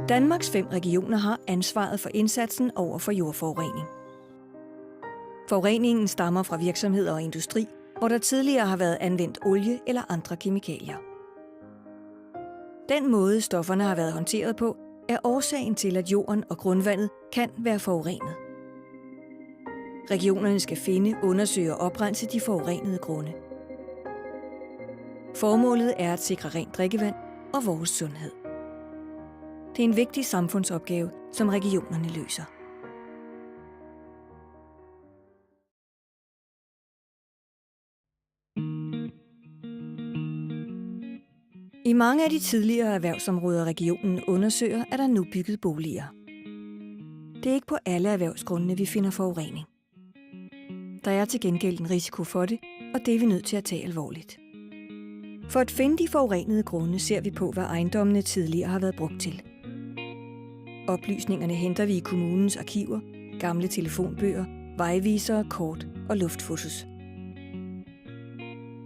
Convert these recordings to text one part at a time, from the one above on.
Danmarks 5 regioner har ansvaret for indsatsen over for jordforurening. Forureningen stammer fra virksomheder og industri, hvor der tidligere har været anvendt olie eller andre kemikalier. Den måde, stofferne har været håndteret på, er årsagen til, at jorden og grundvandet kan være forurenet. Regionerne skal finde, undersøge og oprense de forurenede grunde. Formålet er at sikre rent drikkevand og vores sundhed. Det er en vigtig samfundsopgave, som regionerne løser. I mange af de tidligere erhvervsområder, regionen undersøger, er der nu bygget boliger. Det er ikke på alle erhvervsgrundene, vi finder forurening. Der er til gengæld en risiko for det, og det er vi nødt til at tage alvorligt. For at finde de forurenede grunde ser vi på, hvad ejendommene tidligere har været brugt til. Oplysningerne henter vi i kommunens arkiver, gamle telefonbøger, vejvisere, kort og luftfotos.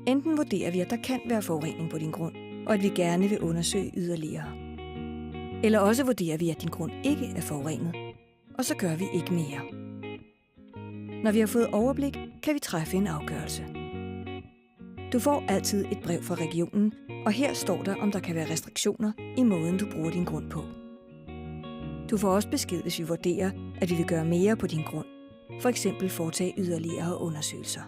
Enten vurderer vi, at der kan være forurening på din grund, og at vi gerne vil undersøge yderligere. Eller også vurderer vi, at din grund ikke er forurenet, og så gør vi ikke mere. Når vi har fået overblik, kan vi træffe en afgørelse. Du får altid et brev fra regionen, og her står der, om der kan være restriktioner i måden, du bruger din grund på. Du får også besked, hvis vi vurderer, at vi vil gøre mere på din grund, for eksempel foretage yderligere undersøgelser.